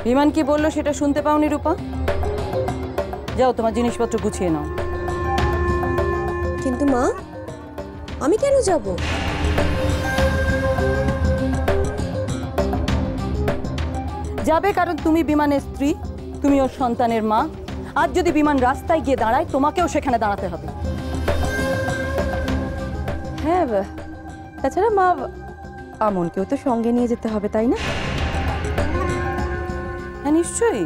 বিমান কি বললো সেটা শুনতে পাওনি রূপা? যাও তোমার জিনিসপত্র গুছিয়ে নাও। কিন্তু মা, আমি কেন যাব? যাবে কারণ তুমি বিমানের স্ত্রী, তুমি ওর সন্তানের মা। আজ যদি বিমান রাস্তায় গিয়ে দাঁড়ায় তোমাকেও সেখানে দাঁড়াতে হবে। হ্যাঁ, তাছাড়া মা আমনকেও তো সঙ্গে নিয়ে যেতে হবে, তাই না? হ্যাঁ নিশ্চয়ই,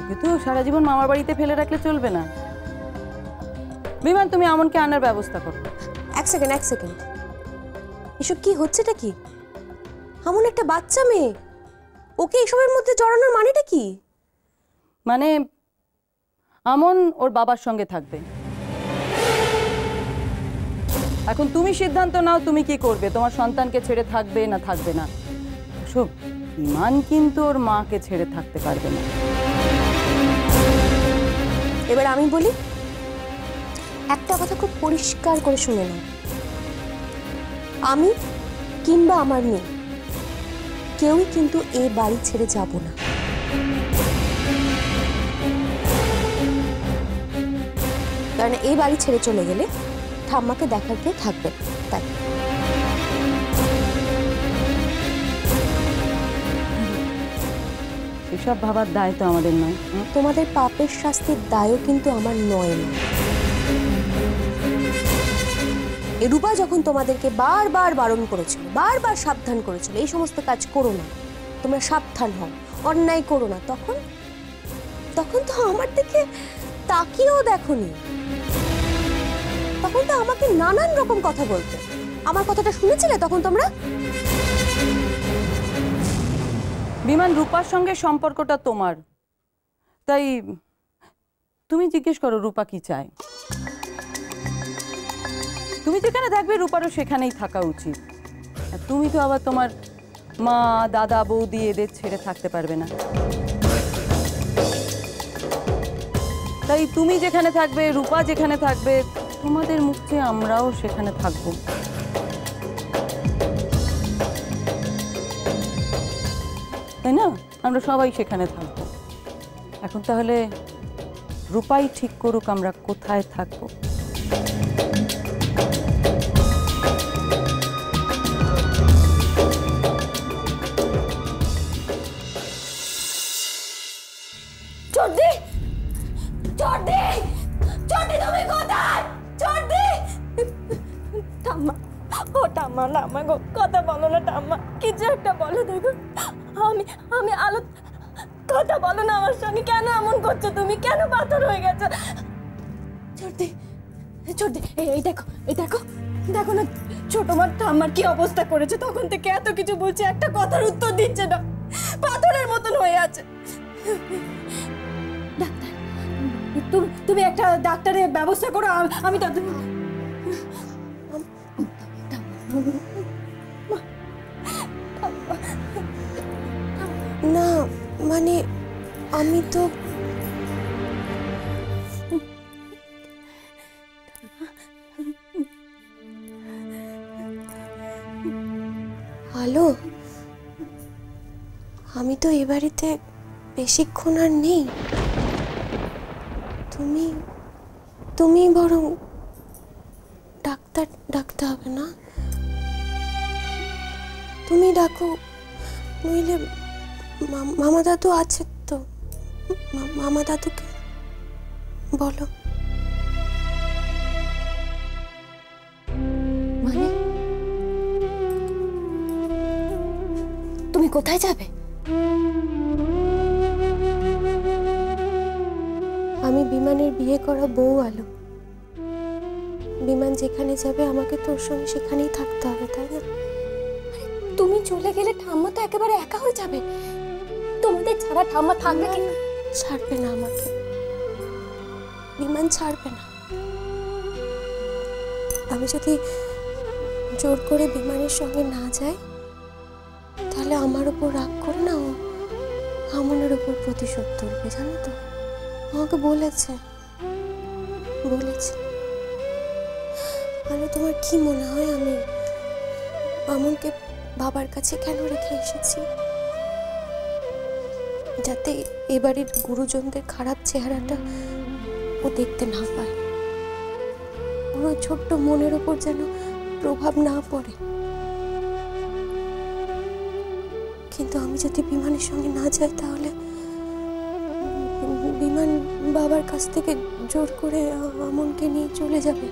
ওকে তো সারা জীবন মামার বাড়িতে ফেলে রাখলে চলবে না। বিমান তুমি আমনকে আনার ব্যবস্থা করো। এক সেকেন্ড। এসব কি হচ্ছেটা কি? আমন একটা বাচ্চা মেয়ে, ওকে এসবের মধ্যে জড়ানোর মানেটা কি? মানে আমন ওর বাবার সঙ্গে থাকবে। এখন তুমি সিদ্ধান্ত নাও তুমি কি করবে, তোমার সন্তানকে ছেড়ে থাকবে না থাকবে না। শোন, ইমান কিন্তু ওর মাকে ছেড়ে থাকতে পারবে না। এবার আমি বলি, একটা কথা খুব পরিষ্কার করে শুনে নাও, আমি কিংবা আমার মেয়ে কেউই কিন্তু এই বাড়ি ছেড়ে যাব না। কারণ এই বাড়ি ছেড়ে চলে গেলে ঠাম্মাকে দেখার কেউ থাকবে না। তাই এসব ভাবার দায় তো আমাদের নয়। তোমাদের পাপের শাস্তির দায়ও কিন্তু আমার নয় না। রূপা যখন তোমাদেরকে বারবার বারণ করেছিল, বারবার সাবধান করেছিল এই সমস্ত কাজ করো না, তোমরা সাবধান হও, অন্যায় করো না, তখন তো আমার দিকে তাকিয়েও দেখোনি। তখন তো আমাকে নানান রকম কথা বলতে। আমার কথাটা শুনেছিলে তখন তোমরা? বিমান রূপার সঙ্গে সম্পর্কটা তোমার, তাই তুমি জিজ্ঞেস করো রূপা কি চায়। তুমি যেখানে থাকবে রূপারও সেখানেই থাকা উচিত। আর তুমি তো আবার তোমার মা, দাদা, বৌদি এদের ছেড়ে থাকতে পারবে না। তাই তুমি যেখানে থাকবে, রূপা যেখানে থাকবে, তোমাদের মুখ চেয়ে আমরাও সেখানে থাকবো। তাই না? আমরা সবাই সেখানে থাকবো। এখন তাহলে রূপাই ঠিক করুক আমরা কোথায় থাকবো। তুমি কোথায়? ঠাম্মা, ও ঠাম্মা, ঠাম্মা গো, কথা বলো না ঠাম্মা, কিছু একটা বলো। দেখো আমি আলো, কথা বলো না আমার সঙ্গে। কেন এমন করছো তুমি? কেন পাথর হয়ে গেছো? ছোট এই দেখো না ছোট মা ঠাম্মার কি অবস্থা করেছে। তখন থেকে এত কিছু বলছে, একটা কথার উত্তর দিচ্ছে না, পাথরের মতন হয়ে আছে। ডাক্তার, তুমি একটা ডাক্তারের ব্যবস্থা করো। আমি তো না, মানে আমি তো হ্যালো, আমি তো এ বাড়িতে বেশিক্ষণ আর নেই। তুমি বরং ডাক্তার ডাকতে হবে না? তুমি ডাকো, নইলে মামা দাদু আছে তো, মামা দাদুকে বলো। মানে তুমি কোথায় যাবে? আমি বিমানের বিয়ে করা বউ আলো। বিমান যেখানে যাবে আমাকে তোর সঙ্গে সেখানেই থাকতে হবে, তাই না? তুমি চলে গেলে ঠাম্মা তো একেবারে একা হয়ে যাবে। তোমাদের ছাড়া ঠাম্মা থাকবে কি? ছাড়বে না আমাকে, বিমান ছাড়বে না। আমি যদি জোর করে বিমানের সঙ্গে না যাই, তাহলে আমার উপর রাগ করে না ও আমনের উপর প্রতিশোধ তুলবে, জানো তো? আমাকে বলেছে। আরে তোমার কি মনে হয় আমি আমনকে বাবার কাছে কেন রেখে এসেছি? যাতে এবারের গুরুজনদের খারাপ চেহারাটা ও দেখতে না পায়, ওর ওই ছোট্ট মনের ওপর যেন প্রভাব না পড়ে। কিন্তু আমি যদি বিমানের সঙ্গে না যাই তাহলে বিমান বাবার কাছ থেকে জোর করে আমনকে নিয়ে চলে যাবে,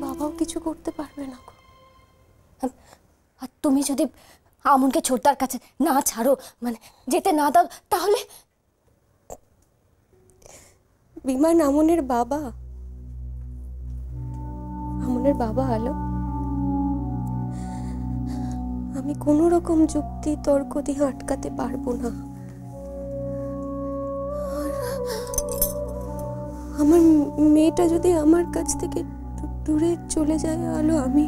বাবাও কিছু করতে পারবে না। আর তুমি যদি আমনকে ছোটদার কাছে না ছাড়ো, মানে যেতে না দাও, তাহলে বিমান আমনের বাবা, আমনের বাবা আলো, আমি কোনো রকম যুক্তি তর্ক দিয়ে আটকাতে পারবো না। আমার মেয়েটা যদি আমার কাছ থেকে দূরে চলে যায় আলো, আমি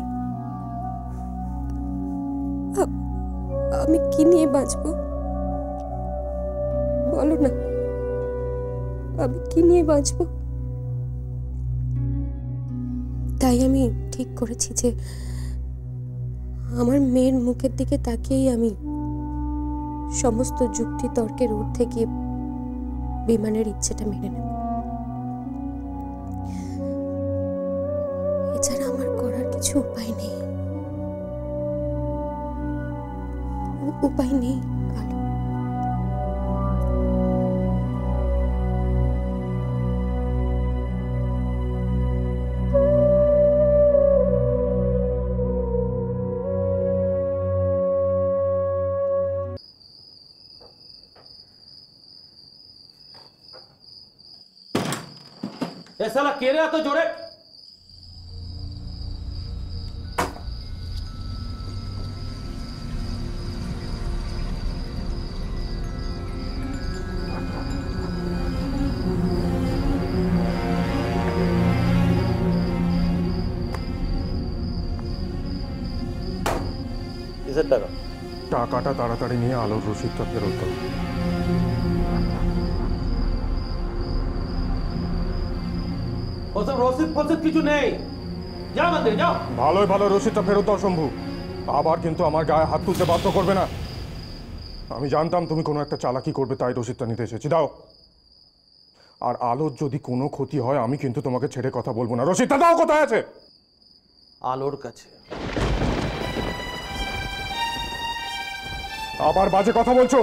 কি নিয়ে বাঁচবো বলো না? আমি কি নিয়ে বাঁচবো? তাই আমি ঠিক করেছি যে আমার মেয়ের মুখের দিকে তাকিয়েই আমি সমস্ত যুক্তি তর্কের ঊর্ধ্বে গিয়ে বিমানের ইচ্ছেটা মেনে নেব। এছাড়া আমার করার কিছু উপায় নেই, উপায় নেই আলো। এ শালা কে রে এত জোরে? কিসের টাকা? টাকাটা তাড়াতাড়ি নিয়ে আলোর রসিদটা ফেরত দাও। ওসব রসিদ ফসিদ কিছু নেই, যাও মন্দিরে যাও। ভালোই ভালো রসিদটা ফেরত দাও শম্ভু। আবার কিন্তু আমার গায়ে হাত তুলতে বাধ্য করবে না। আমি জানতাম তুমি কোনো একটা চালাকি করবে, তাই রসিদটা নিতে এসেছি। দাও। আর আলোর যদি কোনো ক্ষতি হয় আমি কিন্তু তোমাকে ছেড়ে কথা বলবো না। রসিদটা দাও। কোথায় আছে? আলোর কাছে। আবার বাজে কথা বলছো।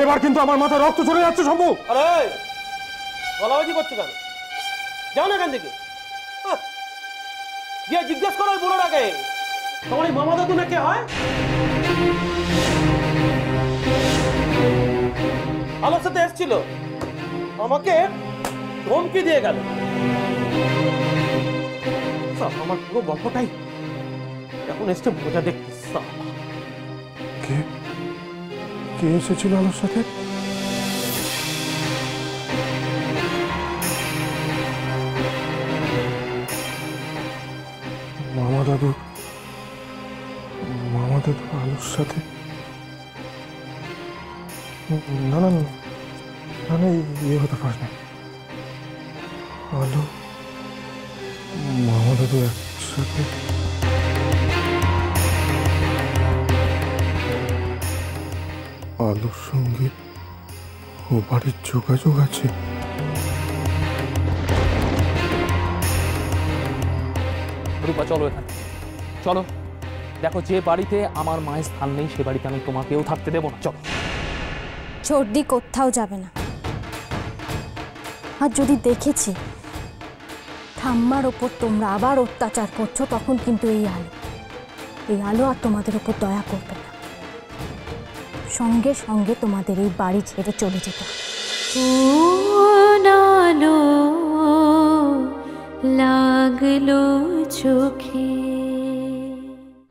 এবার কিন্তু আমার মাথায় রক্ত চলে যাচ্ছে শম্ভু। আরে গলাবাজি করছো কেন? যাও না এখান থেকে। গিয়ে জিজ্ঞেস করো ওই বুড়োটাকে, তোমার এই মামা দাদু না কে হয়? আলোর সাথে এসছিল, আমাকে ধমকি দিয়ে গেল। আমার পুরো গল্পটাই এখন এসছে মজা দেখতে। কে কে এসেছিল আলোর সাথে? মামা দাদু আলোর সাথে? না না না না, ইয়ে হতে পারে না। আলো মামা দাদু একসাথে? আলোর সঙ্গে ও বাড়ির যোগাযোগ আছে? রূপা চলো এখানে, চলো। দেখো, যে বাড়িতে আমার মায়ের স্থান নেই সে বাড়িতে আমি তোমাকেও থাকতে দেবো না। চলো। চর্দি কোথাও যাবে না। আর যদি দেখেছি ঠাম্মার ওপর তোমরা আবার অত্যাচার করছো, তখন কিন্তু এই আলো আর তোমাদের ওপর দয়া করবে না। সঙ্গে সঙ্গে তোমাদের এই বাড়ি ছেড়ে চলে যেতে হবে।